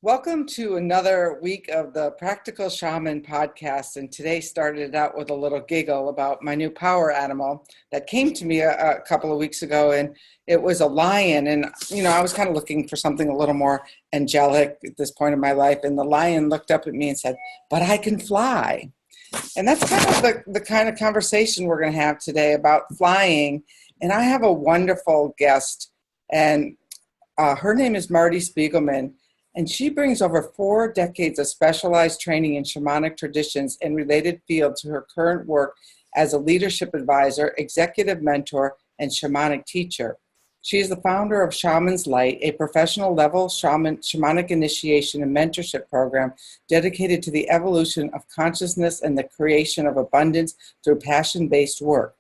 Welcome to another week of the Practical Shaman podcast. And today started out with a little giggle about my new power animal that came to me a couple of weeks ago. And it was a lion. And, I was kind of looking for something a little more angelic at this point in my life. And the lion looked up at me and said, "But I can fly." And that's kind of the kind of conversation we're going to have today about flying. And I have a wonderful guest, and her name is Marti Spiegelman. And she brings over 4 decades of specialized training in shamanic traditions and related fields to her current work as a leadership advisor, executive mentor, and shamanic teacher. She is the founder of Shaman's Light, a professional level shamanic initiation and mentorship program dedicated to the evolution of consciousness and the creation of abundance through passion-based work.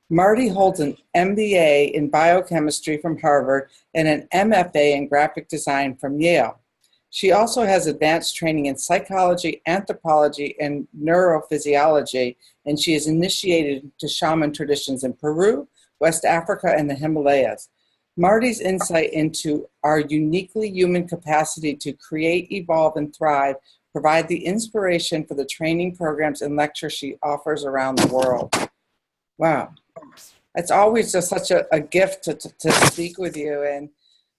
Marti holds an MBA in biochemistry from Harvard and an MFA in graphic design from Yale. She also has advanced training in psychology, anthropology, and neurophysiology, and she is initiated to shaman traditions in Peru, West Africa, and the Himalayas. Marti's insight into our uniquely human capacity to create, evolve, and thrive provide the inspiration for the training programs and lectures she offers around the world. Wow. It's always just such a gift to speak with you. And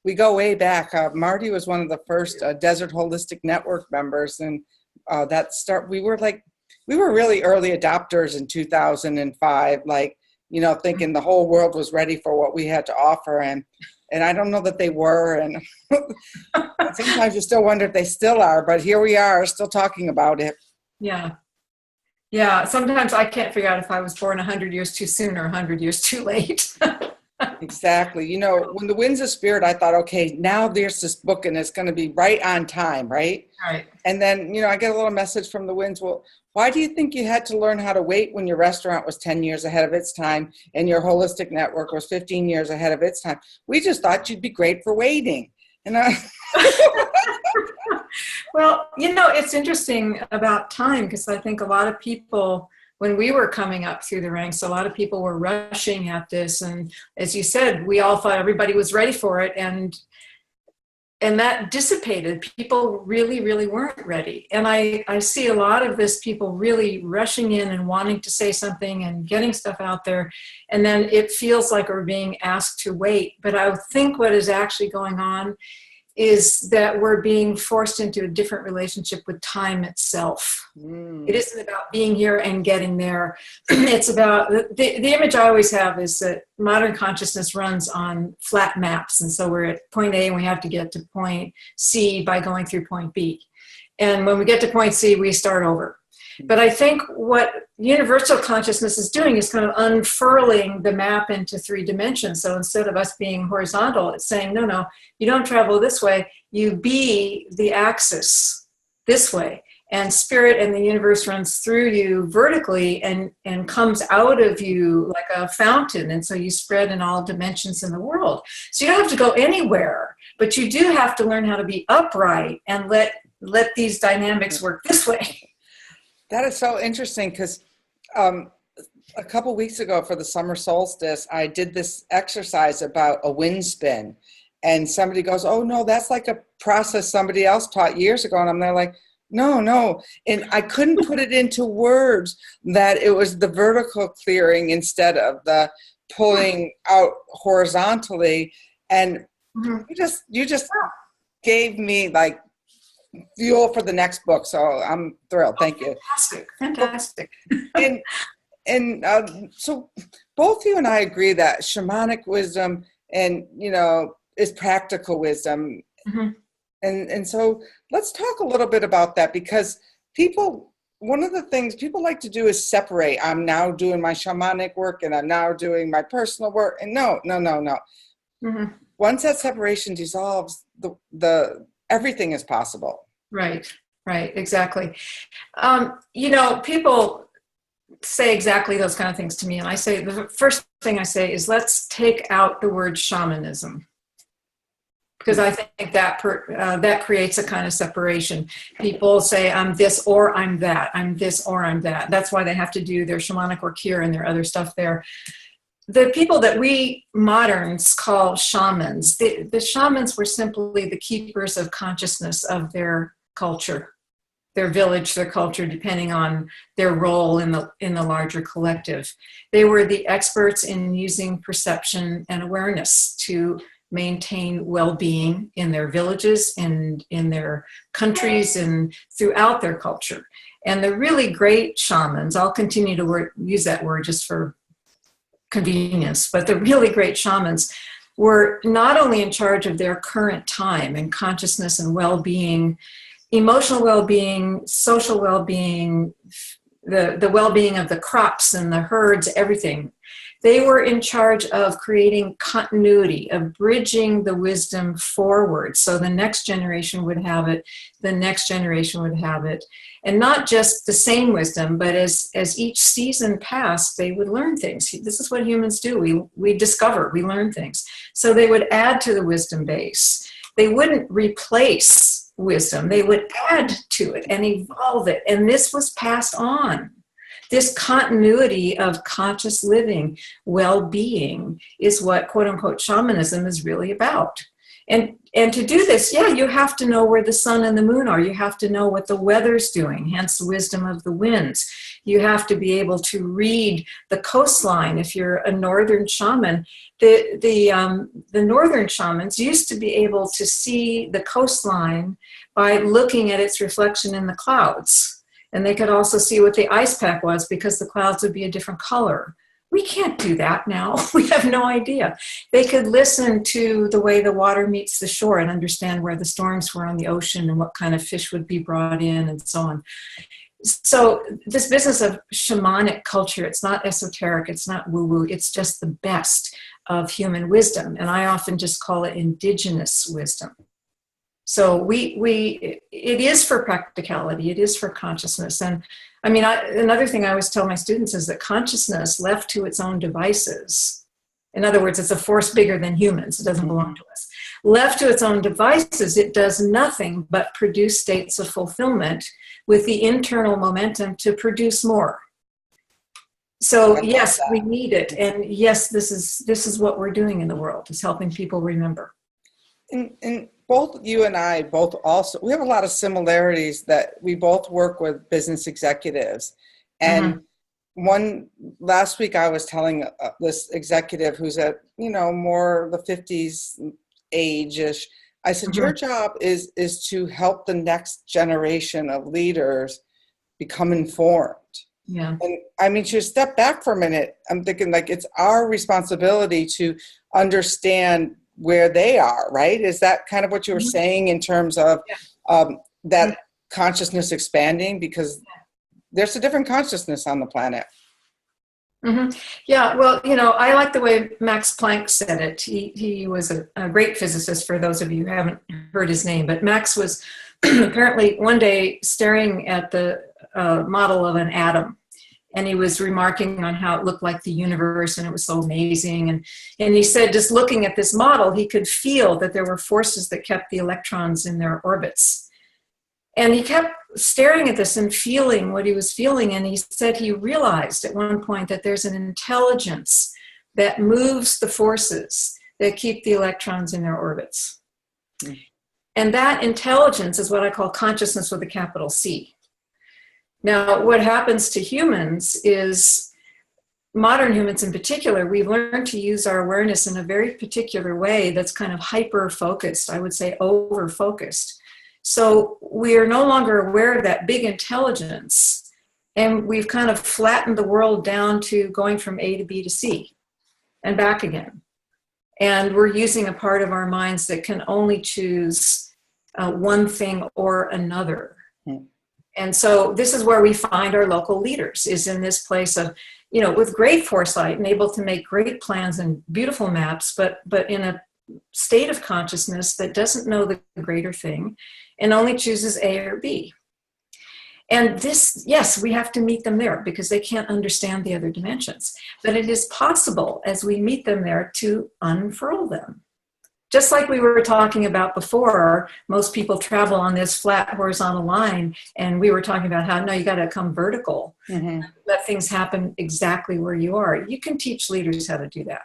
we go way back. Marti was one of the first Desert Holistic Network members, and we were really early adopters in 2005. Thinking the whole world was ready for what we had to offer, and I don't know that they were. And sometimes you still wonder if they still are. But here we are, still talking about it. Yeah. Sometimes I can't figure out if I was born 100 years too soon or 100 years too late. Exactly. When the Winds of Spirit, I thought, okay, now there's this book and it's going to be right on time, right? Right. And then, I get a little message from the Winds. Well, why do you think you had to learn how to wait when your restaurant was 10 years ahead of its time and your holistic network was 15 years ahead of its time? We just thought you'd be great for waiting. And Well, it's interesting about time, because I think a lot of people, when we were coming up through the ranks, a lot of people were rushing at this. And as you said, we all thought everybody was ready for it. And that dissipated. People really, really weren't ready. And I see a lot of this, people really rushing in and wanting to say something and getting stuff out there. And then it feels like we're being asked to wait. But I think what is actually going on is that we're being forced into a different relationship with time itself. It isn't about being here and getting there. It's about, the image I always have is that modern consciousness runs on flat maps. And so we're at point A and we have to get to point C by going through point B. And when we get to point C, we start over. But I think what universal consciousness is doing is kind of unfurling the map into 3 dimensions. So instead of us being horizontal, it's saying, no, you don't travel this way. You be the axis this way. And spirit and the universe runs through you vertically and comes out of you like a fountain. And so you spread in all dimensions in the world. So you don't have to go anywhere, but you do have to learn how to be upright and let these dynamics work this way. That is so interesting, because a couple weeks ago for the summer solstice, I did this exercise about a wind spin. And somebody goes, "Oh, no, that's like a process somebody else taught years ago." And I'm there like, no. And I couldn't put it into words that it was the vertical clearing instead of the pulling out horizontally. And you just gave me like fuel for the next book, so I'm thrilled. Thank you. Fantastic. So both you and I agree that shamanic wisdom and is practical wisdom. And so let's talk a little bit about that, because one of the things people like to do is separate. I'm now doing my shamanic work and I'm now doing my personal work. And no. Once that separation dissolves, the everything is possible. Right, exactly. People say exactly those kind of things to me. And I say, the first thing I say is, let's take out the word shamanism. Because I think that creates a kind of separation. People say, I'm this or I'm that. I'm this or I'm that. That's why they have to do their shamanic work here and their other stuff there. the people that we moderns call shamans, the shamans were simply the keepers of consciousness of their culture, their village, their culture, depending on their role in the larger collective. They were the experts in using perception and awareness to maintain well-being in their villages and in their countries and throughout their culture. And the really great shamans, I'll continue to use that word just for convenience, but the really great shamans were not only in charge of their current time and consciousness and well-being, emotional well-being, social well-being, the well-being of the crops and the herds, everything. They were in charge of creating continuity, of bridging the wisdom forward. So the next generation would have it, the next generation would have it. And not just the same wisdom, but as each season passed, they would learn things. This is what humans do. We discover, we learn things. So they would add to the wisdom base. They wouldn't replace wisdom. They would add to it and evolve it. And this was passed on. This continuity of conscious living, well-being, is what quote-unquote shamanism is really about. And to do this, yeah, you have to know where the sun and the moon are. You have to know what the weather's doing, hence the wisdom of the winds. You have to be able to read the coastline. If you're a northern shaman, the northern shamans used to be able to see the coastline by looking at its reflection in the clouds. And they could also see what the ice pack was because the clouds would be a different color. We can't do that now. We have no idea. They could listen to the way the water meets the shore and understand where the storms were on the ocean and what kind of fish would be brought in and so on. So this business of shamanic culture, it's not esoteric, it's not woo-woo, it's just the best of human wisdom. And I often just call it indigenous wisdom. So it is for practicality, it is for consciousness. And I mean, another thing I always tell my students is that consciousness left to its own devices, in other words, it's a force bigger than humans, it doesn't belong to us. Left to its own devices, it does nothing but produce states of fulfillment with the internal momentum to produce more. So yes, we need it. And yes, this is what we're doing in the world, is helping people remember. And both you and I we have a lot of similarities that we both work with business executives. And last week I was telling this executive who's at, more the 50s age-ish, I said, your job is to help the next generation of leaders become informed. Yeah. And I mean, to step back for a minute, I'm thinking like it's our responsibility to understand where they are, right? Is that kind of what you were saying in terms of that consciousness expanding? Because there's a different consciousness on the planet. Yeah, well, I like the way Max Planck said it. He was a great physicist, for those of you who haven't heard his name. But Max was apparently one day staring at the model of an atom. And he was remarking on how it looked like the universe and it was so amazing. And he said, just looking at this model, he could feel that there were forces that kept the electrons in their orbits. And he kept staring at this and feeling what he was feeling. And he said he realized at one point that there's an intelligence that moves the forces that keep the electrons in their orbits. And that intelligence is what I call consciousness with a capital C. Now, what happens to humans is, modern humans in particular, we've learned to use our awareness in a very particular way that's kind of hyper-focused, I would say over-focused. So we are no longer aware of that big intelligence, and we've kind of flattened the world down to going from A to B to C and back again. And we're using a part of our minds that can only choose one thing or another. And so this is where we find our local leaders, is in this place of, with great foresight and able to make great plans and beautiful maps, but in a state of consciousness that doesn't know the greater thing and only chooses A or B. And this, yes, we have to meet them there because they can't understand the other dimensions. But it is possible, as we meet them there, to unfurl them. Just like we were talking about before, most people travel on this flat horizontal line, and we were talking about how, no, you got to come vertical. Mm-hmm. Let things happen exactly where you are. You can teach leaders how to do that.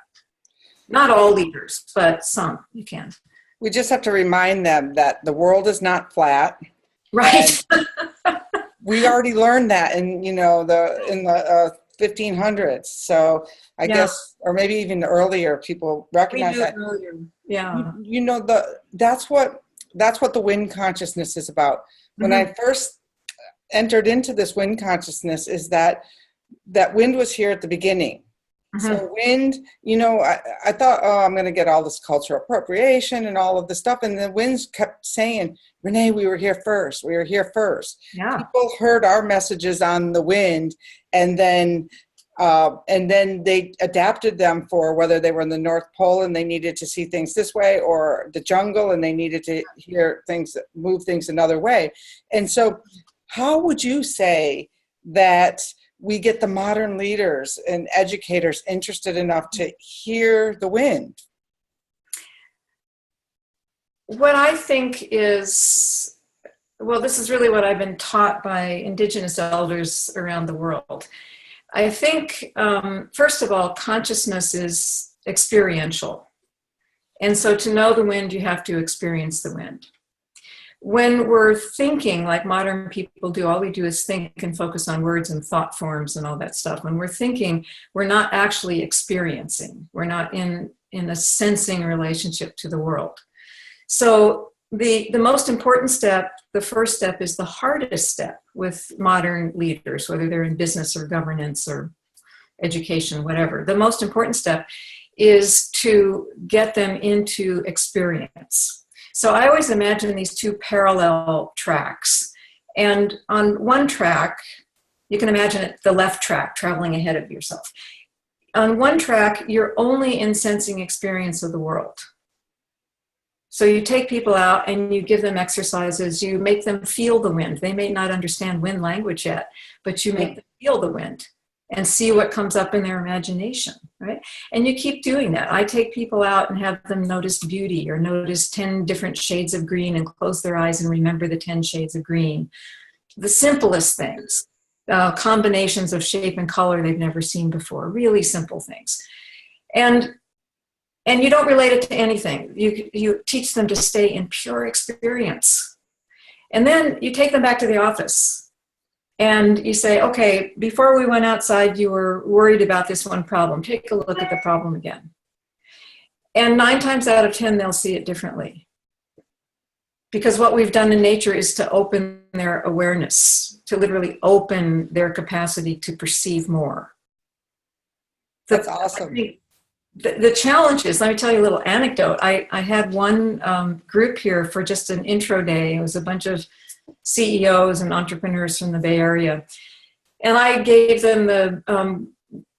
Not all leaders, but some you can. We just have to remind them that the world is not flat. Right. We already learned that in the 1500s. So I guess, or maybe even earlier, people recognize that. Earlier. Yeah. That's what the wind consciousness is about. When I first entered into this wind consciousness, is that wind was here at the beginning. So wind, I thought, I'm going to get all this cultural appropriation and all of this stuff. And the winds kept saying, Renee, we were here first. We were here first. Yeah. People heard our messages on the wind, and then they adapted them for whether they were in the North Pole and they needed to see things this way, or the jungle and they needed to hear things, move things another way. And so how would you say that we get the modern leaders and educators interested enough to hear the wind? What I think is, this is really what I've been taught by Indigenous elders around the world. I think, first of all, consciousness is experiential. And so to know the wind, you have to experience the wind. When we're thinking like modern people do, all we do is think and focus on words and thought forms and all that stuff. When we're thinking, we're not actually experiencing. We're not in a sensing relationship to the world. So the most important step, the first step, is the hardest step with modern leaders, whether they're in business or governance or education, whatever. The most important step is to get them into experience. So I always imagine these two parallel tracks. And on one track, you can imagine it, the left track, traveling ahead of yourself. On one track, you're only in sensing experience of the world. So you take people out and you give them exercises, you make them feel the wind. They may not understand wind language yet, but you make them feel the wind and see what comes up in their imagination, right? And you keep doing that. I take people out and have them notice beauty, or notice 10 different shades of green and close their eyes and remember the 10 shades of green. The simplest things, combinations of shape and color they've never seen before, really simple things. And you don't relate it to anything. You teach them to stay in pure experience. And then you take them back to the office. And you say, okay, before we went outside, you were worried about this one problem. Take a look at the problem again. And 9 times out of 10, they'll see it differently. Because what we've done in nature is to open their awareness, to literally open their capacity to perceive more. That's awesome. The challenge is, let me tell you a little anecdote. I had one group here for just an intro day. It was a bunch of CEOs and entrepreneurs from the Bay Area. And I gave them the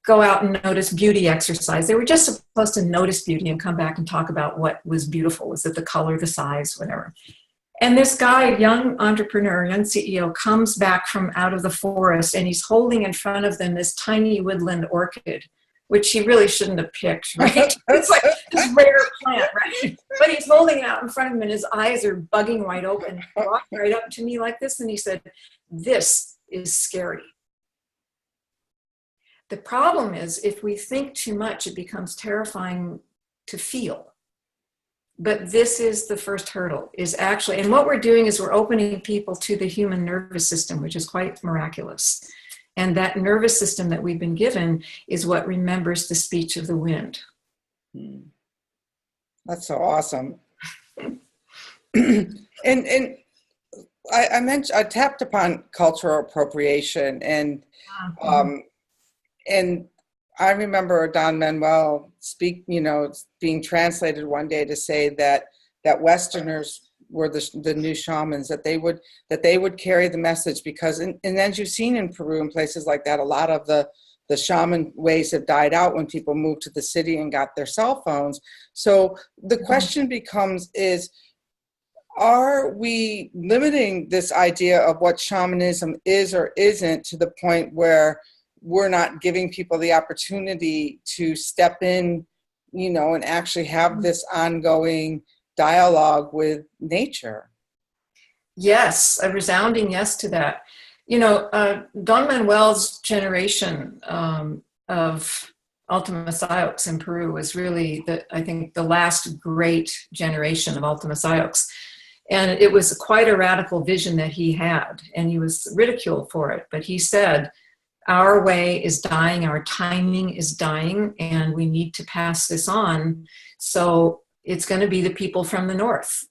go out and notice beauty exercise. They were just supposed to notice beauty and come back and talk about what was beautiful. Was it the color, the size, whatever. And this guy, young entrepreneur, young CEO, comes back from out of the forest and he's holding in front of them this tiny woodland orchid, which he really shouldn't have picked, right? It's like this rare plant, right? But he's holding it out in front of him and his eyes are bugging wide open. He walked right up to me like this and he said, "This is scary." The problem is, if we think too much, it becomes terrifying to feel. But this is the first hurdle, is actually, and what we're doing is we're opening people to the human nervous system, which is quite miraculous. And that nervous system that we've been given is what remembers the speech of the wind. That's so awesome. and I tapped upon cultural appropriation, and I remember Don Manuel being translated one day to say that Westerners were the new shamans, that they would carry the message, because and as you've seen in Peru and places like that, a lot of the shaman ways have died out when people moved to the city and got their cell phones. So the question becomes are we limiting this idea of what shamanism is or isn't to the point where we're not giving people the opportunity to step in and actually have this ongoing dialogue with nature. Yes, a resounding yes to that. Don Manuel's generation of Ultima Sioux in Peru was really, I think, the last great generation of Ultima Sioux. And it was quite a radical vision that he had, and he was ridiculed for it. But he said, our way is dying, our timing is dying, and we need to pass this on. So it's going to be the people from the north.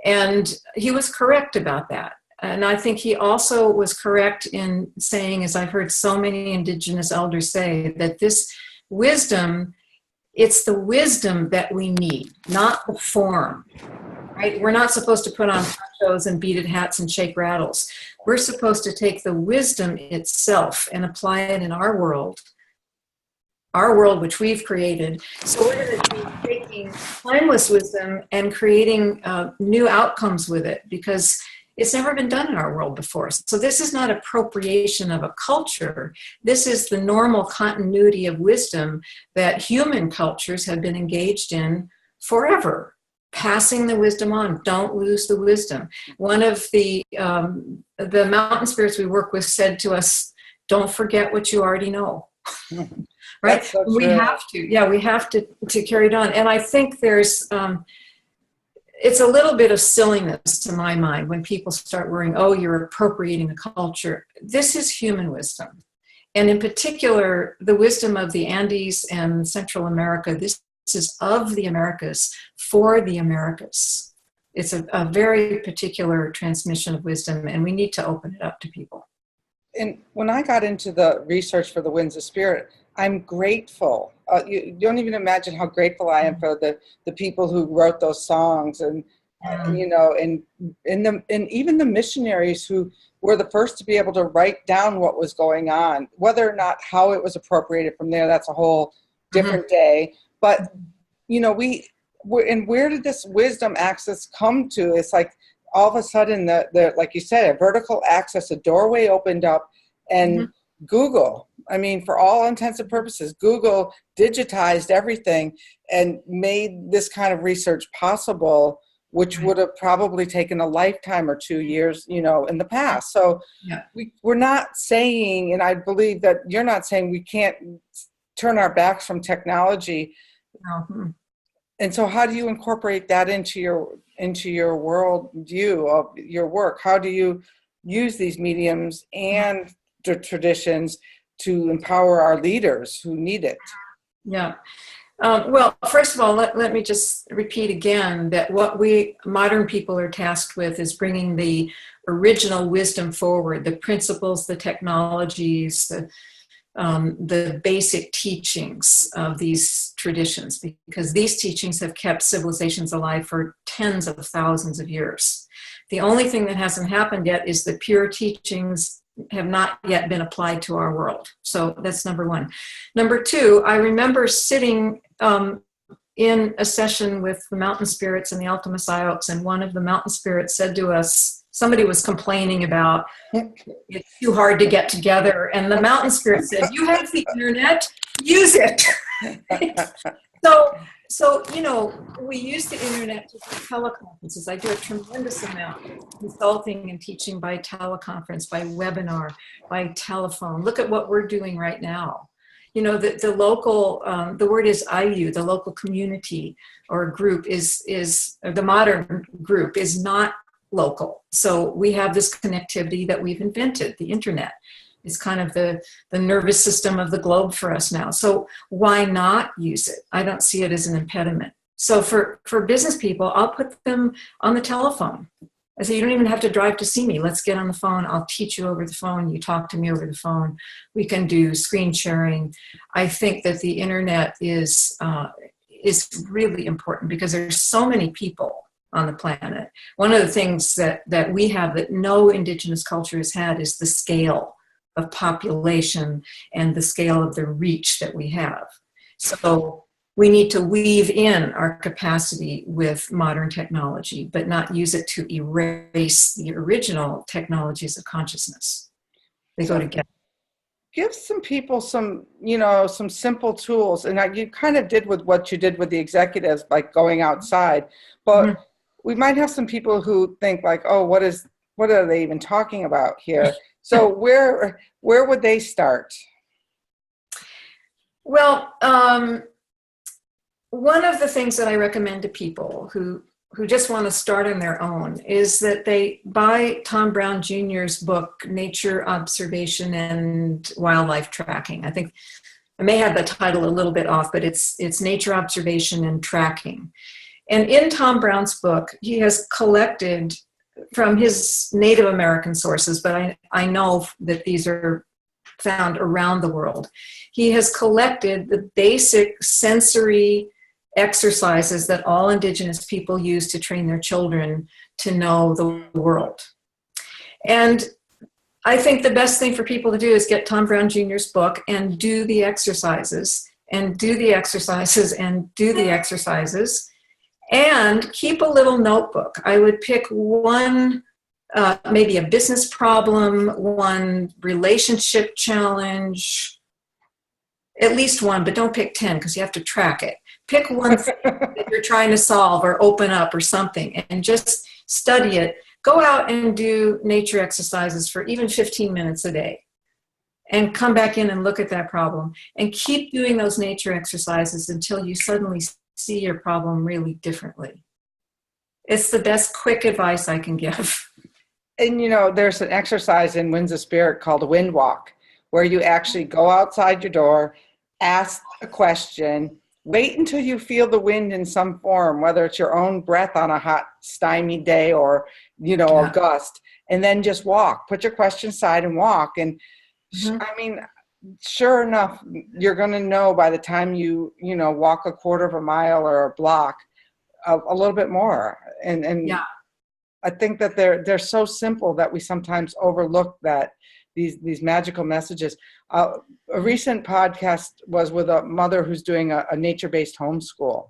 And he was correct about that. And I think he also was correct in saying, as I've heard so many indigenous elders say, that this wisdom, it's the wisdom that we need, not the form, right? We're not supposed to put on ponchos and beaded hats and shake rattles. We're supposed to take the wisdom itself and apply it in our world which we've created. So we're going to be taking timeless wisdom and creating new outcomes with it, because it's never been done in our world before. So this is not appropriation of a culture. This is the normal continuity of wisdom that human cultures have been engaged in forever. Passing the wisdom on. Don't lose the wisdom. One of the mountain spirits we work with said to us, don't forget what you already know. Right? So we have to. Yeah, we have to carry it on. And I think there's... it's a little bit of silliness to my mind when people start worrying, oh, you're appropriating a culture. This is human wisdom. And in particular, the wisdom of the Andes and Central America, this is of the Americas for the Americas. It's a very particular transmission of wisdom, and we need to open it up to people. And when I got into the research for the Winds of Spirit, I'm grateful. You don't even imagine how grateful I am for the people who wrote those songs, and and even the missionaries who were the first to be able to write down what was going on. Whether or not how it was appropriated from there, that's a whole different day. But where did this wisdom access come to? It's like all of a sudden, the like you said, a vertical access, a doorway opened up, and Google, I mean, for all intents and purposes, Google digitized everything and made this kind of research possible, which would have probably taken a lifetime or 2 years, in the past. So we're not saying, and I believe that you're not saying we can't turn our backs from technology. Mm-hmm. And so how do you incorporate that into your world view of your work? How do you use these mediums and the traditions to empower our leaders who need it? Yeah. Well, first of all, let me just repeat again that what we modern people are tasked with is bringing the original wisdom forward, the principles, the technologies, the basic teachings of these traditions, because these teachings have kept civilizations alive for tens of thousands of years. The only thing that hasn't happened yet is the pure teachings have not yet been applied to our world. So that's number one. Number two, I remember sitting in a session with the mountain spirits and the Ultima Sioux, and one of the mountain spirits said to us, somebody was complaining about it's too hard to get together, and the mountain spirit said, you have the internet, use it. So, we use the internet to do teleconferences. I do a tremendous amount of consulting and teaching by teleconference, by webinar, by telephone. Look at what we're doing right now. The local, the word is IU, the local community or group or the modern group is not local. So we have this connectivity that we've invented, the internet. It's kind of the nervous system of the globe for us now. So why not use it? I don't see it as an impediment. So for business people, I'll put them on the telephone. I say, you don't even have to drive to see me. Let's get on the phone. I'll teach you over the phone. You talk to me over the phone. We can do screen sharing. I think that the internet is really important because there's so many people on the planet. One of the things that we have that no indigenous culture has had is the scale of population and the scale of the reach that we have. So we need to weave in our capacity with modern technology, but not use it to erase the original technologies of consciousness. They go together. give some people some, some simple tools. And you kind of did with what you did with the executives, like going outside. But we might have some people who think like, oh, what are they even talking about here? So where would they start? Well, one of the things that I recommend to people who just want to start on their own is that they buy Tom Brown Jr.'s book, Nature Observation and Wildlife Tracking. I think I may have the title a little bit off, but it's Nature Observation and Tracking. And in Tom Brown's book, he has collected from his Native American sources, but I know that these are found around the world. He has collected the basic sensory exercises that all Indigenous people use to train their children to know the world. And I think the best thing for people to do is get Tom Brown Jr.'s book and do the exercises, and do the exercises, and do the exercises, and keep a little notebook. I would pick one, maybe a business problem, one relationship challenge, at least one, but don't pick 10 because you have to track it. Pick one thing that you're trying to solve or open up or something, and just study it. Go out and do nature exercises for even 15 minutes a day, and come back in and look at that problem, and keep doing those nature exercises until you suddenly see your problem really differently. It's the best quick advice I can give. And there's an exercise in Winds of Spirit called a wind walk, where you actually go outside your door, ask a question, wait until you feel the wind in some form, whether it's your own breath on a hot, stymied day or, a gust, and then just walk. Put your question aside and walk. And sure enough, you're going to know by the time you walk a quarter of a mile or a block a little bit more. And I think that they're so simple that we sometimes overlook that these magical messages. A recent podcast was with a mother who's doing a nature-based homeschool.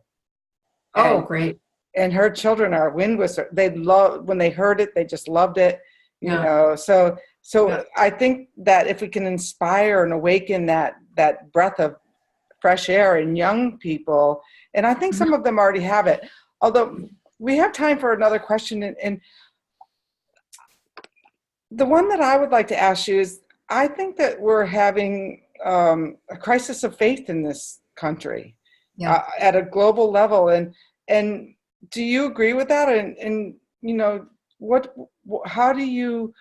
Oh, great. And her children are wind whistler. When they heard it, they just loved it. So I think that if we can inspire and awaken that breath of fresh air in young people, and I think some of them already have it, although we have time for another question. And the one that I would like to ask you is, I think that we're having a crisis of faith in this country at a global level. And do you agree with that? And how do you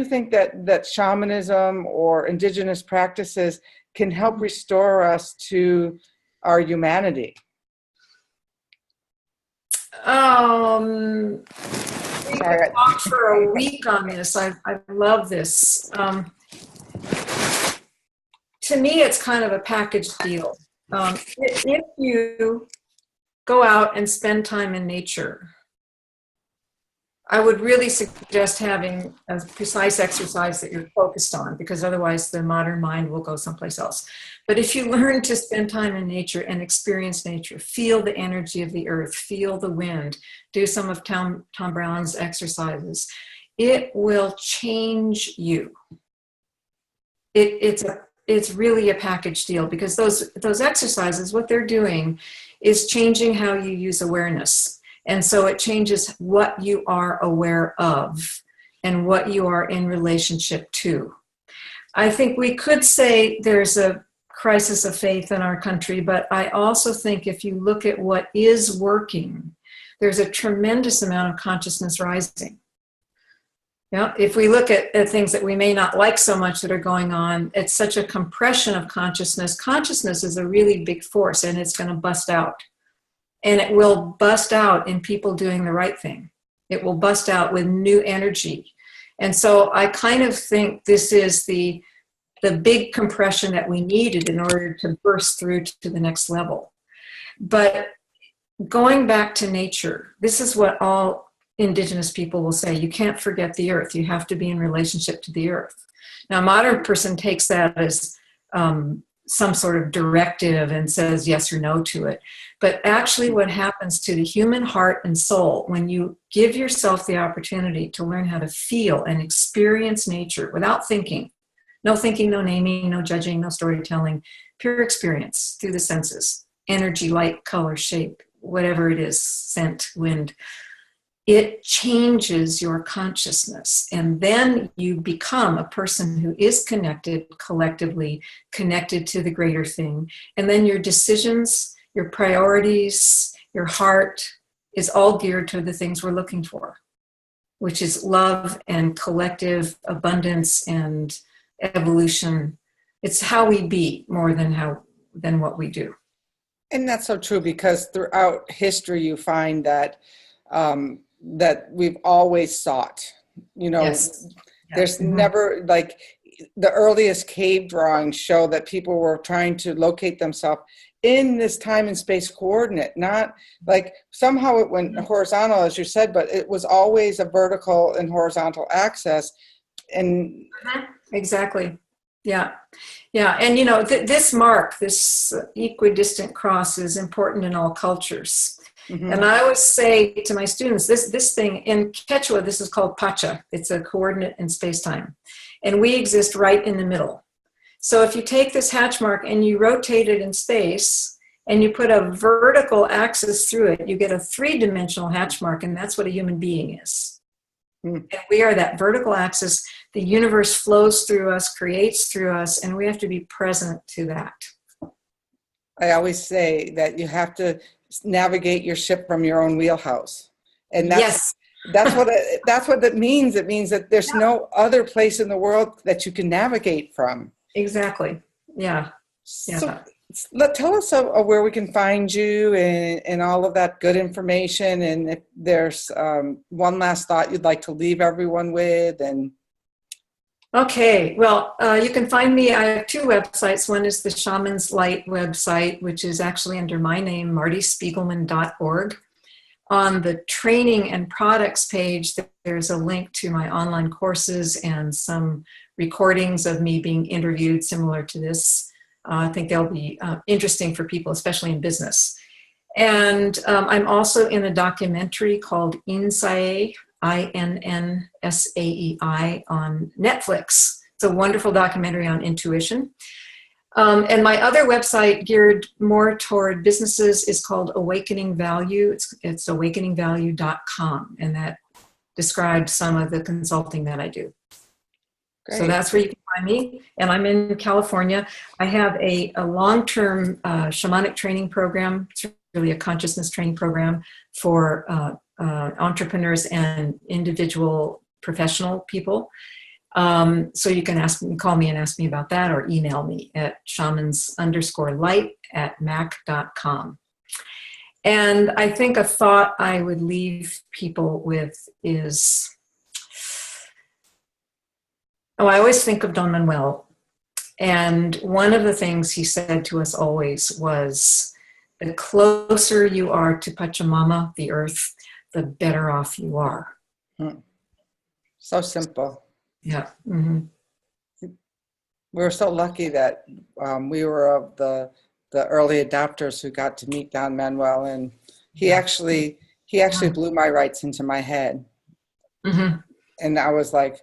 think that shamanism or indigenous practices can help restore us to our humanity? We could talk for a week on this. I love this. To me, it's kind of a package deal. If you go out and spend time in nature, I would really suggest having a precise exercise that you're focused on, because otherwise the modern mind will go someplace else. But if you learn to spend time in nature and experience nature, feel the energy of the earth, feel the wind, do some of Tom Brown's exercises, it will change you. It's really a package deal, because those exercises, what they're doing is changing how you use awareness. And so it changes what you are aware of and what you are in relationship to. I think we could say there's a crisis of faith in our country, but I also think if you look at what is working, there's a tremendous amount of consciousness rising. If we look at things that we may not like so much that are going on, it's such a compression of consciousness. Consciousness is a really big force, and it's going to bust out. And it will bust out in people doing the right thing. It will bust out with new energy. And so I kind of think this is the big compression that we needed in order to burst through to the next level. But going back to nature, this is what all Indigenous people will say: you can't forget the earth. You have to be in relationship to the earth. Now, a modern person takes that as some sort of directive and says yes or no to it. But actually what happens to the human heart and soul when you give yourself the opportunity to learn how to feel and experience nature without thinking, No thinking, no naming, no judging, no storytelling, pure experience through the senses, energy, light, color, shape, whatever it is, scent, wind. It changes your consciousness. And then you become a person who is connected collectively, connected to the greater thing. And then your decisions, your priorities, your heart is all geared to the things we're looking for, which is love and collective abundance and evolution. It's how we be more than what we do. And that's so true, because throughout history, you find that that we've always sought, Yes. there's never, like, the earliest cave drawings show that people were trying to locate themselves in this time and space coordinate, not like somehow it went horizontal, as you said, but it was always a vertical and horizontal axis. And exactly. Yeah. And this mark, this equidistant cross, is important in all cultures. Mm-hmm. And I always say to my students, this thing in Quechua, this is called pacha. It's a coordinate in space-time. And we exist right in the middle. So if you take this hatch mark and you rotate it in space and you put a vertical axis through it, you get a 3-dimensional hatch mark, and that's what a human being is. And we are that vertical axis. The universe flows through us, creates through us, and we have to be present to that. I always say that you have to navigate your ship from your own wheelhouse. And that's what it means. It means that there's no other place in the world that you can navigate from. Exactly. Yeah. So tell us where we can find you and all of that good information. And if there's one last thought you'd like to leave everyone with. And okay, well, you can find me. I have 2 websites. One is the Shaman's Light website, which is actually under my name, martispiegelman.org. On the training and products page, there's a link to my online courses and some recordings of me being interviewed similar to this. I think they'll be interesting for people, especially in business. And I'm also in a documentary called Insae, INNSAEI, on Netflix. It's a wonderful documentary on intuition. And my other website geared more toward businesses is called Awakening Value. It's awakeningvalue.com, and that describes some of the consulting that I do. Great. So that's where you can find me. And I'm in California. I have a long-term shamanic training program. It's really a consciousness training program for entrepreneurs and individual professional people. So you can call me and ask me about that, or email me at shamans_light@mac.com. And I think a thought I would leave people with is, I always think of Don Manuel. And one of the things he said to us always was, the closer you are to Pachamama, the earth, the better off you are. So simple. Yeah. Mm-hmm. We were so lucky that we were of the early adopters who got to meet Don Manuel, and he actually blew my rights into my head. Mm-hmm. And I was like,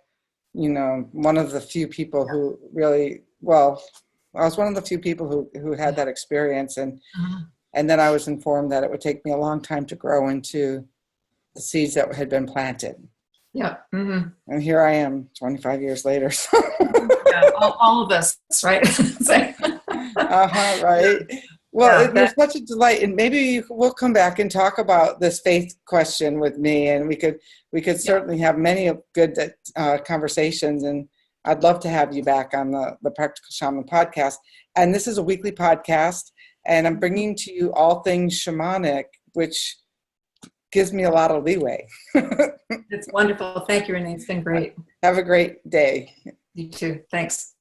one of the few people who really, I was one of the few people who had that experience, and then I was informed that it would take me a long time to grow into the seeds that had been planted. Yeah. Mm-hmm. And here I am 25 years later. So. Yeah, all of us, right? Right. Well, it was such a delight. And maybe we'll come back and talk about this faith question with me. And we could certainly have many good conversations. And I'd love to have you back on the Practical Shaman podcast. And this is a weekly podcast. And I'm bringing to you all things shamanic, which gives me a lot of leeway. It's wonderful. Thank you, Renee. It's been great. Have a great day. You too. Thanks.